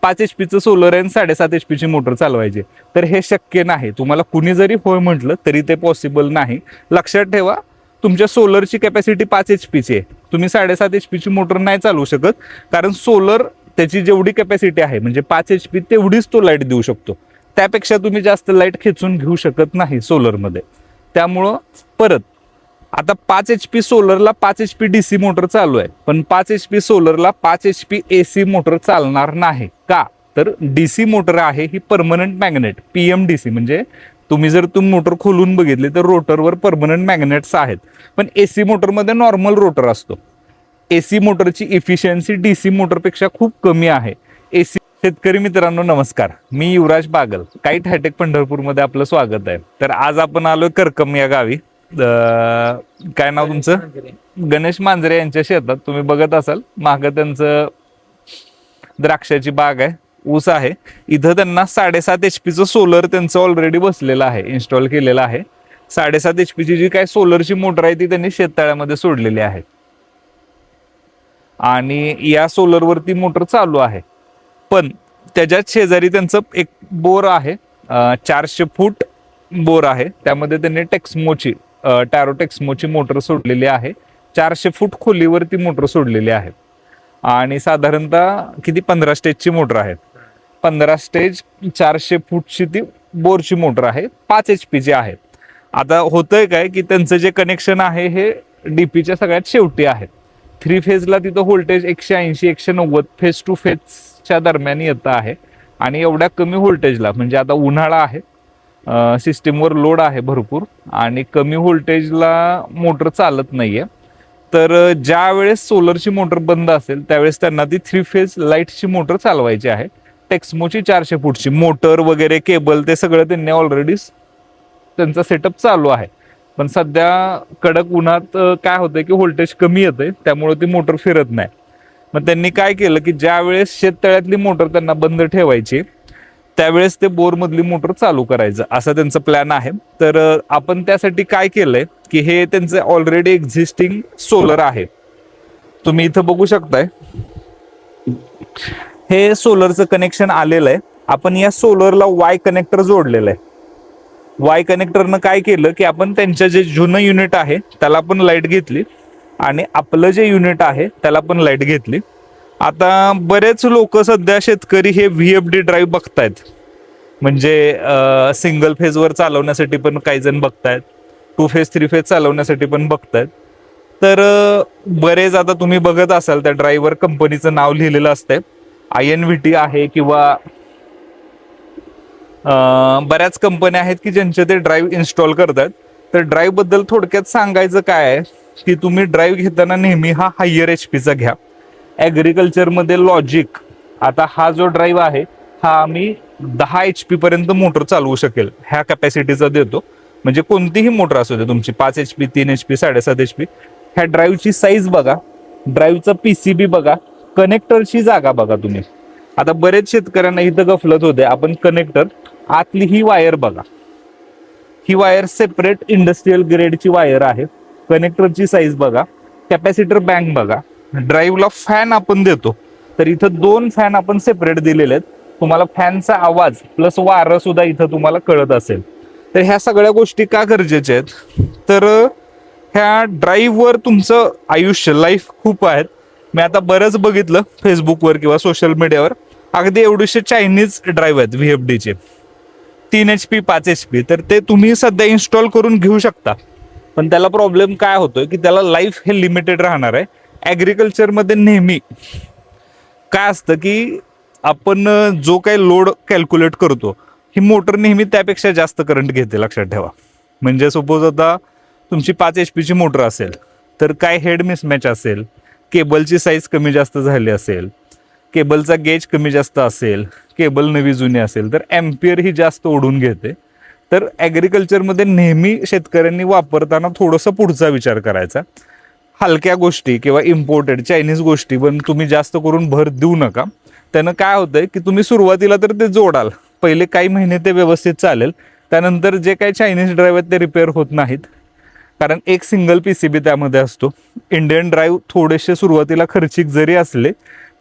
5 HP solar आहे 7.5 HP motor चालवायची, तर हे शक्य नाही. तुम्हाला कुणी जरी होय म्हटलं तरी ते पॉसिबल नाही. लक्षात ठेवा, तुमच्या सोलरची कॅपॅसिटी 5 HP आहे. तुम्ही 7.5 HP मोटर नाही चालवू शकत, कारण सोलर त्याची जेवढी कॅपॅसिटी आहे म्हणजे 5 HP तेवढीच तो लाईट देऊ शकतो. त्यापेक्षा तुम्ही जास्त लाईट खेचून घेऊ शकत नाही सोलरमध्ये. त्यामुळं परत आता 5 HP सोलरला 5 HP DC मोटर चालू आहे, पण 5 HP सोलरला 5 HP AC मोटर चालणार नाही. का? तर DC मोटर आहे ही परमनंट मॅग्नेट, PMDC. म्हणजे तुम्ही जर मोटर खोलून बघितली तर रोटरवर परमनंट मॅग्नेट्स आहेत, पण AC मोटरमध्ये नॉर्मल रोटर असतो. AC मोटरची इफिशियन्सी DC मोटरपेक्षा खूप कमी आहे. AC शेतकरी मित्रांनो नमस्कार, मी युवराज बागल, काईट हायटेक पंढरपूरमध्ये आपलं स्वागत आहे. तर आज आपण आलोय करकम या गावी. काय नाव तुमचं? गणेश मांजरे यांच्या शेतात. तुम्ही बघत असाल मागं त्यांचं द्राक्षाची बाग आहे, ऊस आहे. इथं त्यांना 7.5 HP सोलर त्यांचं ऑलरेडी बसलेलं आहे, इन्स्टॉल केलेलं आहे. 7.5 HP जी काय सोलरची मोटर आहे ती त्यांनी शेततळ्यामध्ये सोडलेली आहे आणि या सोलरवरती मोटर चालू आहे. पण त्याच्याच शेजारी त्यांचं एक बोर आहे, 400 फूट बोर आहे. त्यामध्ये त्यांनी टॅरो टेक्समोची मोटर सोडलेली आहे. 400 फूट खोलीवरती मोटर सोडलेली आहे आणि साधारणतः किती 15 स्टेजची मोटर आहे. 15 स्टेज 400 फूटची ती बोरची मोटर आहे, 5 HP आहे. आता होतंय काय की त्यांचं जे कनेक्शन आहे हे डीपीच्या सगळ्यात शेवटी आहे. 3 फेजला तिथं व्होल्टेज 180-190 फेज टू फेजच्या दरम्यान येतं आहे आणि एवढ्या कमी व्होल्टेजला म्हणजे आता उन्हाळा आहे, सिस्टीमवर लोड आहे भरपूर आणि कमी व्होल्टेजला मोटर चालत नाहीये. तर ज्या वेळेस सोलरची मोटर बंद असेल त्यावेळेस त्यांना ती 3 फेज लाईटची मोटर चालवायची आहे. टेक्समोची 400 फूटची मोटर वगैरे केबल ते सगळं त्यांनी ऑलरेडी त्यांचा सेटअप चालू आहे. पण सध्या कडक उन्हात काय होतंय की व्होल्टेज कमी येतंय, त्यामुळे ती मोटर फिरत नाही. मग त्यांनी काय केलं की ज्या वेळेस शेततळ्यातली मोटर त्यांना बंद ठेवायची त्यावेळेस ते बोरमधली मोटर चालू करायचं, असा त्यांचा प्लॅन आहे. तर आपण त्यासाठी काय केलंय की हे त्यांचं ऑलरेडी एक्झिस्टिंग सोलर आहे, तुम्ही इथं बघू शकताय. हे सोलरचं कनेक्शन आलेलं आहे. आपण या सोलरला वाय कनेक्टर जोडलेलं आहे. वाय कनेक्टरनं काय केलं की आपण त्यांच्या जे जुनं युनिट आहे त्याला पण लाईट घेतली आणि आपलं जे युनिट आहे त्याला पण लाईट घेतली. आता बरेच लोक सध्या शेतकरी हे VFD ड्राईव्ह बघतायत, म्हणजे सिंगल फेजवर चालवण्यासाठी पण काही जण बघतायत, 2 फेज 3 फेज चालवण्यासाठी पण बघतायत. तर बरेच आता तुम्ही बघत असाल त्या ड्राईव्हवर कंपनीचं नाव लिहिलेलं असतंय, INVT आहे किंवा बऱ्याच कंपन्या आहेत की ज्यांचे ते ड्राईव्ह इन्स्टॉल करतात. तर ड्राईव्ह बद्दल थोडक्यात सांगायचं काय आहे की तुम्ही ड्राईव्ह घेताना नेहमी हा हायर HPचा घ्या. ॲग्रिकल्चरमध्ये लॉजिक, आता हा जो ड्राईव्ह आहे हा आम्ही 10 HP पर्यंत मोटर चालवू शकेल ह्या कॅपॅसिटीचा देतो. म्हणजे कोणतीही मोटर असू दे तुमची, 5 HP 3 HP 7.5 HP. ह्या ड्राईव्हची साईज बघा, ड्राईव्हचा PCB बघा, कनेक्टरची जागा बघा तुम्ही. आता बरेच शेतकऱ्यांना इथं गफलत होते. आपण कनेक्टर आतली ही वायर बघा, ही वायर सेपरेट इंडस्ट्रियल ग्रेडची वायर आहे. कनेक्टरची साईज बघा, कॅपॅसिटर बँक बघा. ड्राईव्हला फॅन आपण देतो तर इथं 2 फॅन आपण सेपरेट दिलेले आहेत. तुम्हाला फॅनचा आवाज प्लस वारं सुद्धा इथं तुम्हाला कळत असेल. तर ह्या सगळ्या गोष्टी का गरजेच्या आहेत, तर ह्या ड्राईव्हवर तुमचं आयुष्य लाईफ खूप आहेत. मी आता बरंच बघितलं फेसबुकवर किंवा सोशल मीडियावर, अगदी एवढेसे चायनीज ड्राईव्ह आहेत VFDचे 3 HP 5 HP. तर ते तुम्ही सध्या इन्स्टॉल करून घेऊ शकता, पण त्याला प्रॉब्लेम काय होतोय की त्याला लाईफ हे लिमिटेड राहणार आहे. ॲग्रिकल्चरमध्ये नेहमी काय असतं की आपण जो काही लोड कॅल्क्युलेट करतो ही मोटर नेहमी त्यापेक्षा जास्त करंट घेते, लक्षात ठेवा. म्हणजे सपोज आता तुमची 5 HP मोटर असेल तर काय हेड मिसमॅच असेल, केबलची साईज कमी जास्त झाली असेल, केबलचा गेज कमी जास्त असेल, केबल नवी जुनी असेल तर एम्पियर ही जास्त ओढून घेते. तर ॲग्रिकल्चरमध्ये नेहमी शेतकऱ्यांनी वापरताना थोडंसं पुढचा विचार करायचा. हलक्या गोष्टी किंवा इम्पोर्टेड चायनीज गोष्टी पण तुम्ही जास्त करून भर देऊ नका. त्यानं काय होतंय की तुम्ही सुरुवातीला तर ते जोडाल, पहिले काही महिने ते व्यवस्थित चालेल, त्यानंतर जे काही चायनीज ड्राईव्ह आहेत ते रिपेअर होत नाहीत, कारण एक सिंगल PCB त्यामध्ये असतो. इंडियन ड्राईव्ह थोडेसे सुरुवातीला खर्चिक जरी असले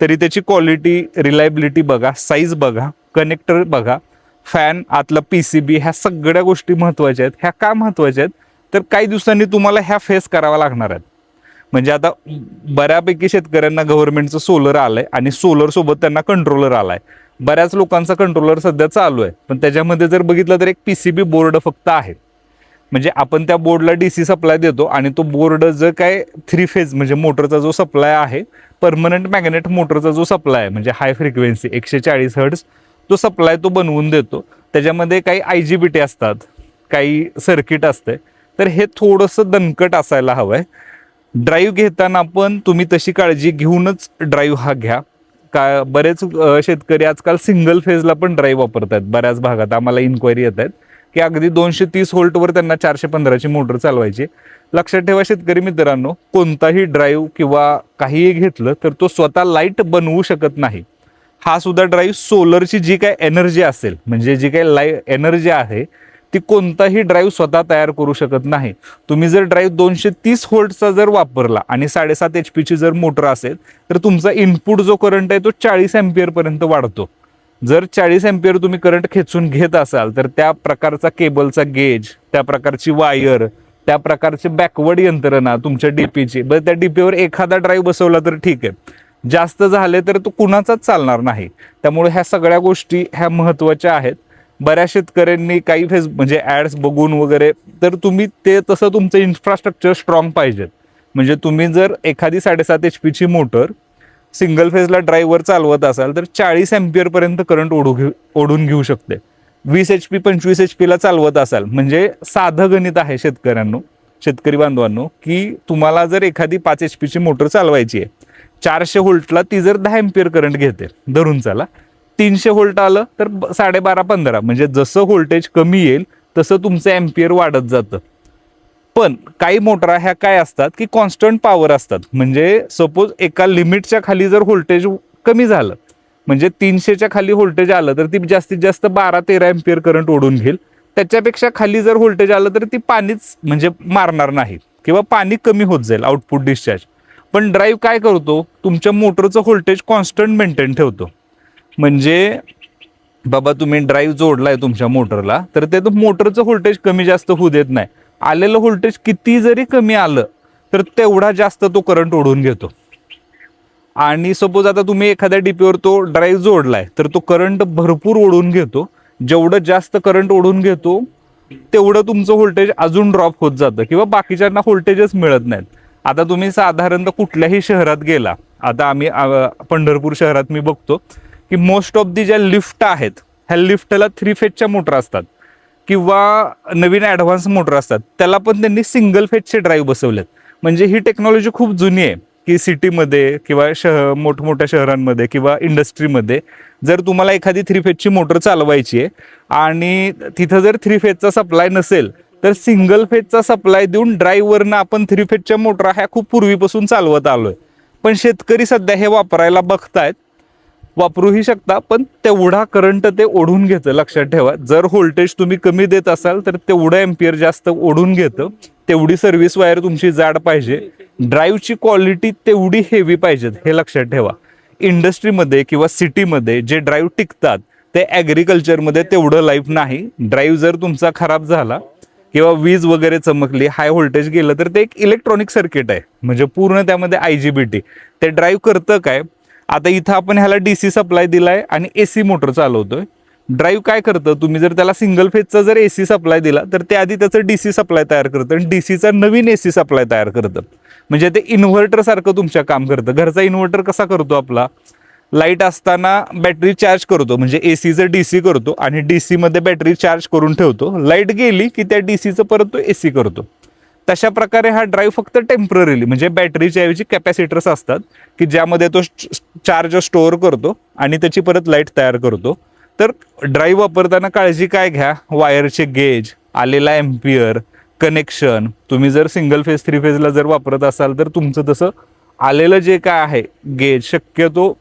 तरी त्याची क्वालिटी, रिलायबिलिटी बघा, साईज बघा, कनेक्टर बघा, फॅन, आतला PCB, ह्या सगळ्या गोष्टी महत्त्वाच्या आहेत. ह्या का महत्त्वाच्या आहेत तर काही दिवसांनी तुम्हाला ह्या फेस करावा लागणार आहेत. म्हणजे आता बऱ्यापैकी शेतकऱ्यांना गव्हर्नमेंटचं सोलर आलंय आणि सोलर सोबत त्यांना कंट्रोलर आलाय. बऱ्याच लोकांचा कंट्रोलर सध्या चालू आहे, पण त्याच्यामध्ये जर बघितलं तर एक PCB बोर्ड फक्त आहे. म्हणजे आपण त्या बोर्डला DC सप्लाय देतो आणि तो बोर्ड जर काय 3 फेज म्हणजे मोटरचा जो सप्लाय आहे, परमनंट मॅग्नेट मोटरचा जो सप्लाय आहे, म्हणजे हाय फ्रिक्वेन्सी 140 हर्ट्ज तो सप्लाय तो बनवून देतो. त्याच्यामध्ये काही IGBT असतात, काही सर्किट असते. तर हे थोडंसं दणकट असायला हवं आहे. ड्राईव्ह घेताना पण तुम्ही तशी काळजी घेऊनच ड्राईव्ह हा घ्या. का बरेच शेतकरी आजकाल सिंगल फेजला पण ड्राईव्ह वापरतात. बऱ्याच भागात आम्हाला इन्क्वायरी येत आहेत की अगदी 230 व्होल्टवर त्यांना 415ची मोटर चालवायची. लक्षात ठेवा शेतकरी मित्रांनो, कोणताही ड्राईव्ह किंवा काहीही घेतलं तर तो स्वतः लाईट बनवू शकत नाही. हा सुद्धा ड्राईव्ह सोलरची जी काही एनर्जी असेल, म्हणजे जी काही एनर्जी आहे ती कोणताही ड्राईव्ह स्वतः तयार करू शकत नाही. तुम्ही जर ड्राईव्ह 230 व्होल्टचा जर वापरला आणि 7.5 HP जर मोटर असेल तर तुमचा इनपुट जो करंट आहे तो 40 अँपिअर पर्यंत वाढतो. जर 40 अँपिअर तुम्ही करंट खेचून घेत असाल तर त्या प्रकारचा केबलचा गेज, त्या प्रकारची वायर, त्या प्रकारची बॅकवर्ड यंत्रणा तुमच्या DPची, बरं त्या DPवर एखादा ड्राईव्ह बसवला तर ठीक आहे, जास्त झाले तर तो कुणाचाच चालणार नाही. त्यामुळे ह्या सगळ्या गोष्टी ह्या महत्त्वाच्या आहेत. बऱ्याच शेतकऱ्यांनी काही फेस म्हणजे ॲड्स बघून वगैरे, तर तुम्ही ते तसं तुमचं इन्फ्रास्ट्रक्चर स्ट्रॉंग पाहिजेत. म्हणजे तुम्ही जर एखादी 7.5 HP मोटर सिंगल फेजला ड्राईव्हवर चालवत असाल तर 40 अँपिअर पर्यंत करंट ओढून घेऊ शकते. 20 HP 25 HP ला चालवत असाल, म्हणजे साधं गणित आहे शेतकरी बांधवांनो, की तुम्हाला जर एखादी 5 HP मोटर चालवायची आहे, 400 व्होल्टला ती जर 10 अँपिअर करंट घेते धरून चला, 300 व्होल्ट आलं तर 12.5-15, म्हणजे जसं व्होल्टेज कमी येईल तसं तुमचं अँपिअर वाढत जातं. पण काही मोटरा ह्या काय असतात की कॉन्स्टंट पॉवर असतात. म्हणजे सपोज एका लिमिटच्या खाली जर व्होल्टेज कमी झालं, म्हणजे 300च्या खाली व्होल्टेज आलं तर ती जास्तीत जास्त 12-13 अँपिअर करंट ओढून घेईल. त्याच्यापेक्षा खाली जर व्होल्टेज आलं तर ती पाणीच म्हणजे मारणार नाही किंवा पाणी कमी होत जाईल आउटपुट डिस्चार्ज. पण ड्राईव्ह काय करतो, तुमच्या मोटरचं व्होल्टेज कॉन्स्टंट मेंटेन ठेवतो. म्हणजे बाबा तुम्ही ड्राईव्ह जोडलाय तुमच्या मोटरला तर ते मोटरचं व्होल्टेज कमी जास्त होऊ देत नाही. आलेलं व्होल्टेज किती जरी कमी आलं तर तेवढा जास्त तो करंट ओढून घेतो. आणि सपोज आता तुम्ही एखाद्या DPवर तो ड्राईव्ह जोडलाय तर तो करंट भरपूर ओढून घेतो. जेवढं जास्त करंट ओढून घेतो तेवढं तुमचं व्होल्टेज अजून ड्रॉप होत जातं किंवा बाकीच्यांना व्होल्टेजच मिळत नाहीत. आता तुम्ही साधारणतः कुठल्याही शहरात गेला, आता आम्ही पंढरपूर शहरात मी बघतो की मोस्ट ऑफ दी ज्या लिफ्ट आहेत ह्या लिफ्टला 3 फेजच्या मोटर असतात किंवा नवीन ॲडव्हान्स मोटर असतात, त्याला पण त्यांनी सिंगल फेजचे ड्राईव्ह बसवलेत. म्हणजे ही टेक्नॉलॉजी खूप जुनी आहे की सिटीमध्ये किंवा मोठमोठ्या शहरांमध्ये किंवा इंडस्ट्रीमध्ये जर तुम्हाला एखादी 3 फेजची मोटर चालवायची आहे आणि तिथं जर 3 फेजचा सप्लाय नसेल तर सिंगल फेजचा सप्लाय देऊन ड्राईव्हवरनं आपण 3 फेजच्या मोटरा ह्या खूप पूर्वीपासून चालवत आलोय. पण शेतकरी सध्या हे वापरायला बघतायत, वापरूही शकता, पण तेवढा करंट ते ओढून घेतं. लक्षात ठेवा, जर व्होल्टेज तुम्ही कमी देत असाल तर तेवढं अँपिअर जास्त ओढून घेतं. तेवढी सर्व्हिस वायर तुमची जाड पाहिजे, ड्राईव्हची क्वालिटी तेवढी हेवी पाहिजेत, हे लक्षात ठेवा. इंडस्ट्रीमध्ये किंवा सिटीमध्ये जे ड्राईव्ह टिकतात ते ॲग्रिकल्चरमध्ये तेवढं लाईफ नाही. ड्राईव्ह जर तुमचा खराब झाला किंवा वीज वगैरे चमकली, हाय व्होल्टेज गेलं तर ते एक इलेक्ट्रॉनिक सर्किट आहे, म्हणजे पूर्ण त्यामध्ये IGBT. ते ड्राईव्ह करतं काय, आता इथं आपण ह्याला DC सप्लाय दिलाय आणि AC मोटर चालवतोय. ड्राईव्ह काय करतं, तुम्ही जर त्याला सिंगल फेजचा जर AC सप्लाय दिला तर ते आधी त्याचं DC सप्लाय तयार करतं आणि DCचा नवीन AC सप्लाय तयार करतं. म्हणजे ते इन्व्हर्टर सारखं तुमच्या काम करतं. घरचा इन्व्हर्टर कसा करतो आपला, लाईट असताना बॅटरी चार्ज करतो, म्हणजे ACचं DC करतो आणि DC मध्ये बॅटरी चार्ज करून ठेवतो. लाईट गेली की त्या DCचं परत तो AC करतो. तशा प्रकारे हा ड्राईव्ह फक्त टेम्पररीली, म्हणजे बॅटरीच्या ऐवजी कॅपॅसिटर्स असतात की ज्यामध्ये तो चार्ज स्टोअर करतो आणि त्याची परत लाईट तयार करतो. तर ड्राईव्ह वापरताना काळजी काय घ्या, वायरचे गेज, आलेला अँपिअर, कनेक्शन. तुम्ही जर सिंगल फेज 3 फेजला जर वापरत असाल तर तुमचं तसं आलेलं जे काय आहे गेज, शक्यतो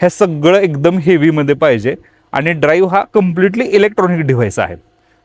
हे सगळं एकदम हेवीमध्ये पाहिजे. आणि ड्राईव्ह हा कम्प्लिटली इलेक्ट्रॉनिक डिव्हाइस आहे,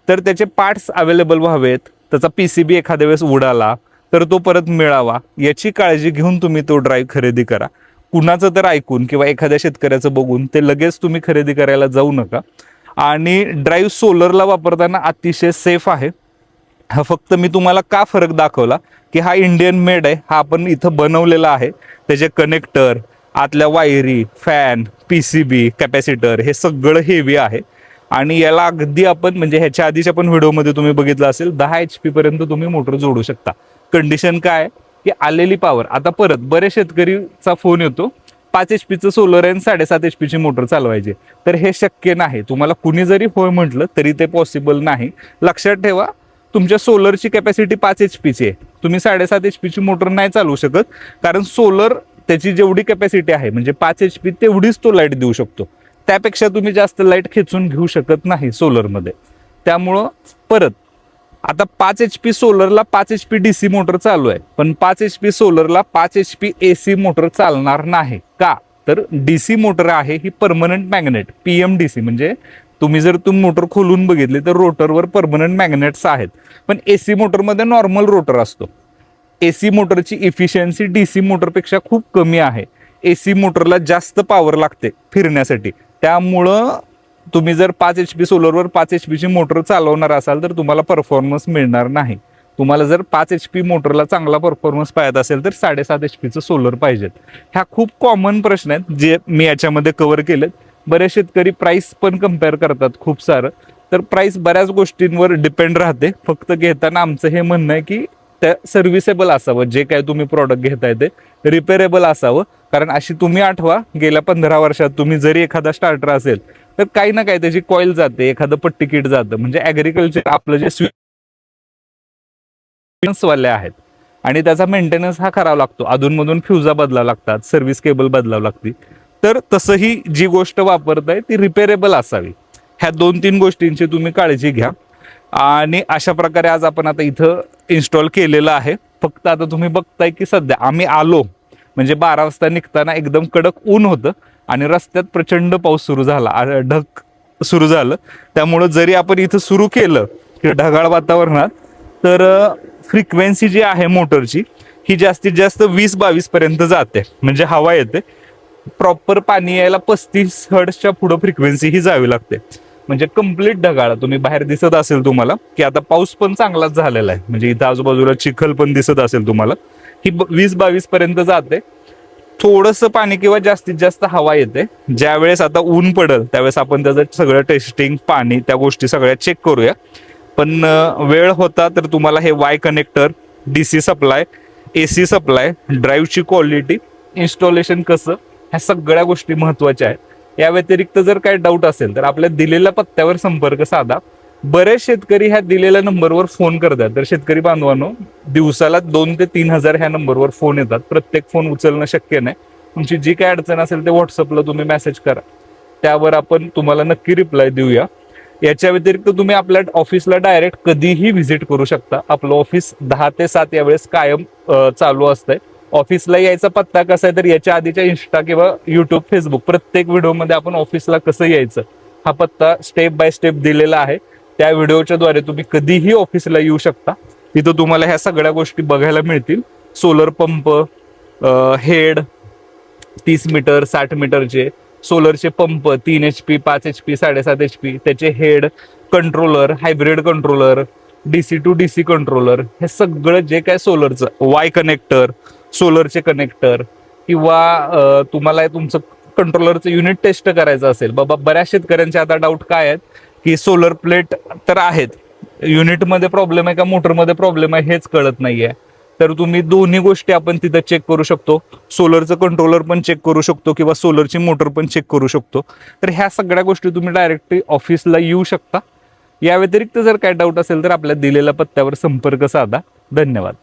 तर त्याचे पार्ट्स अवेलेबल व्हावेत. त्याचा PCB एखाद्या वेळेस उडाला तर तो परत मिळावा, याची काळजी घेऊन तुम्ही तो ड्राईव्ह खरेदी करा. कुणाचं तर ऐकून किंवा एखाद्या शेतकऱ्याचं बघून ते लगेच तुम्ही खरेदी करायला जाऊ नका. आणि ड्राईव्ह सोलरला वापरताना अतिशय सेफ आहे. हा फक्त मी तुम्हाला का फरक दाखवला की हा इंडियन मेड आहे, हा आपण इथं बनवलेला आहे. त्याचे कनेक्टर, आतल्या वायरी, फॅन, PCB, कॅपॅसिटर हे सगळं हेवी आहे. आणि याला अगदी आपण म्हणजे ह्याच्या आधीच्या पण व्हिडिओमध्ये तुम्ही बघितलं असेल 10 HP पर्यंत तुम्ही मोटर जोडू शकता. कंडिशन काय की आलेली पॉवर, आता परत बरेच शेतकरीचा फोन येतो 5 HP सोलर आहे आणि 7.5 HP मोटर चालवायची, तर हे शक्य नाही. तुम्हाला कुणी जरी होय म्हटलं तरी ते पॉसिबल नाही. लक्षात ठेवा, तुमच्या सोलरची कॅपॅसिटी 5 HP आहे, तुम्ही 7.5 HP मोटर नाही चालवू शकत. कारण सोलर त्याची जेवढी कॅपॅसिटी आहे म्हणजे 5 HP तेवढीच तो लाईट देऊ शकतो. त्यापेक्षा तुम्ही जास्त लाईट खेचून घेऊ शकत नाही सोलरमध्ये. त्यामुळं परत आता 5 HP सोलरला 5 HP DC मोटर चालू आहे, पण 5 HP सोलरला 5 HP AC मोटर चालणार नाही. का तर DC मोटर आहे ही परमनंट मॅग्नेट, PMDC. म्हणजे तुम्ही जर मोटर खोलून बघितली तर रोटरवर परमनंट मॅग्नेट्स आहेत. पण AC मोटरमध्ये नॉर्मल रोटर असतो. AC मोटरची इफिशियन्सी DC मोटरपेक्षा खूप कमी आहे. AC मोटरला जास्त पॉवर लागते फिरण्यासाठी. त्यामुळं तुम्ही जर 5 HP सोलरवर 5 HP मोटर चालवणार असाल तर तुम्हाला परफॉर्मन्स मिळणार नाही. तुम्हाला जर 5 HP मोटरला चांगला परफॉर्मन्स पाहिजे असेल तर 7.5 HP सोलर पाहिजेत. ह्या खूप कॉमन प्रश्न आहेत जे मी याच्यामध्ये कव्हर केलेत. बरेच शेतकरी प्राइस पण कम्पेअर करतात खूप सारं, तर प्राइस बऱ्याच गोष्टींवर डिपेंड राहते. फक्त घेताना आमचं हे म्हणणं आहे की त्या सर्व्हिसेबल असावं, जे काय तुम्ही प्रॉडक्ट घेताय ते रिपेरेबल असावं. कारण अशी तुम्ही आठवा गेल्या 15 वर्षात तुम्ही जरी एखादा स्टार्टर असेल तर काही ना काही त्याची कॉईल जाते, एखादं पट्टी किट जातं. म्हणजे ॲग्रिकल्चर आपलं जे वाले आहेत आणि त्याचा मेंटेनन्स हा करावा लागतो. अधूनमधून फ्युजा बदलावं लागतात, सर्व्हिस केबल बदलावं लागते. तर तसंही जी गोष्ट वापरताय ती रिपेरेबल असावी. ह्या 2-3 गोष्टींची तुम्ही काळजी घ्या. आणि अशा प्रकारे आज आपण आता इथं इन्स्टॉल केलेलं आहे. फक्त आता तुम्ही बघताय की सध्या आम्ही आलो म्हणजे 12 वाजता निघताना एकदम कडक ऊन होतं आणि रस्त्यात प्रचंड पाऊस सुरू झाला, ढग सुरू झालं. त्यामुळं जरी आपण इथं सुरू केलं की ढगाळ वातावरणात, तर फ्रिक्वेन्सी जी आहे मोटरची ही जास्तीत जास्त 20-22 पर्यंत जाते. म्हणजे हवा येते. प्रॉपर पाणी यायला 35 हर्ट्झच्या पुढं फ्रिक्वेन्सी ही जावी लागते. म्हणजे कम्प्लीट ढगाळ तुम्ही बाहेर दिसत असेल तुम्हाला की आता पाऊस पण चांगलाच झालेला आहे. म्हणजे इथं आजूबाजूला चिखल पण दिसत असेल तुम्हाला. ही 20-22 पर्यंत जाते. थोडंसं पाणी किंवा जास्तीत जास्त हवा येते. ज्यावेळेस आता ऊन पडेल त्यावेळेस आपण त्याचं सगळं टेस्टिंग, पाणी, त्या गोष्टी सगळ्या चेक करूया. पण वेळ होता तर तुम्हाला हे Y connector, DC supply, AC supply, ड्राईव्हची क्वालिटी, इन्स्टॉलेशन कसं, ह्या सगळ्या गोष्टी महत्त्वाच्या आहेत. या व्यतिरिक्त जर काही डाऊट असेल तर आपल्या दिलेल्या पत्त्यावर संपर्क साधा. बरेच शेतकरी ह्या दिलेल्या नंबरवर फोन करतात. तर शेतकरी बांधवांनो, दिवसाला 2 ते 3 हजार ह्या नंबरवर फोन येतात. प्रत्येक फोन उचलणं शक्य नाही. तुमची जी काय अडचण असेल ते व्हॉट्सअपला तुम्ही मेसेज करा, त्यावर आपण तुम्हाला नक्की रिप्लाय देऊया. याच्या व्यतिरिक्त तुम्ही आपल्या ऑफिसला डायरेक्ट कधीही व्हिजिट करू शकता. आपलं ऑफिस 10 ते 7 यावेळेस कायम चालू असतंय. ऑफिसला यायचा पत्ता कसा आहे तर याच्या आधीच्या इंस्टा किंवा युट्यूब, फेसबुक प्रत्येक व्हिडिओमध्ये आपण ऑफिसला कसं यायचं हा पत्ता स्टेप बाय स्टेप दिलेला आहे. त्या व्हिडिओच्या द्वारे तुम्ही कधीही ऑफिसला येऊ शकता. तिथं तुम्हाला ह्या सगळ्या गोष्टी बघायला मिळतील. सोलर पंप, हेड 30 मीटर 60 मीटरचे, सोलरचे पंप 3 HP, 5 HP, 7.5 HP, त्याचे head, controller, hybrid controller, DC to DC controller, हे सगळं जे काय सोलरचं, वाय कनेक्टर, सोलरचे कनेक्टर, किंवा तुम्हाला तुमचं कंट्रोलरचं युनिट टेस्ट करायचं असेल. बाबा बऱ्याच शेतकऱ्यांचे आता डाऊट काय आहेत की सोलर प्लेट तर आहेत, युनिटमध्ये प्रॉब्लेम आहे का मोटरमध्ये प्रॉब्लेम आहे हेच कळत नाहीये. तर तुम्ही दोन्ही गोष्टी आपण तिथं चेक करू शकतो. सोलरचं कंट्रोलर पण चेक करू शकतो किंवा सोलरची मोटर पण चेक करू शकतो. तर ह्या सगळ्या गोष्टी तुम्ही डायरेक्टली ऑफिसला येऊ शकता. या व्यतिरिक्त जर काय डाऊट असेल तर आपल्या दिलेल्या पत्त्यावर संपर्क साधा. धन्यवाद.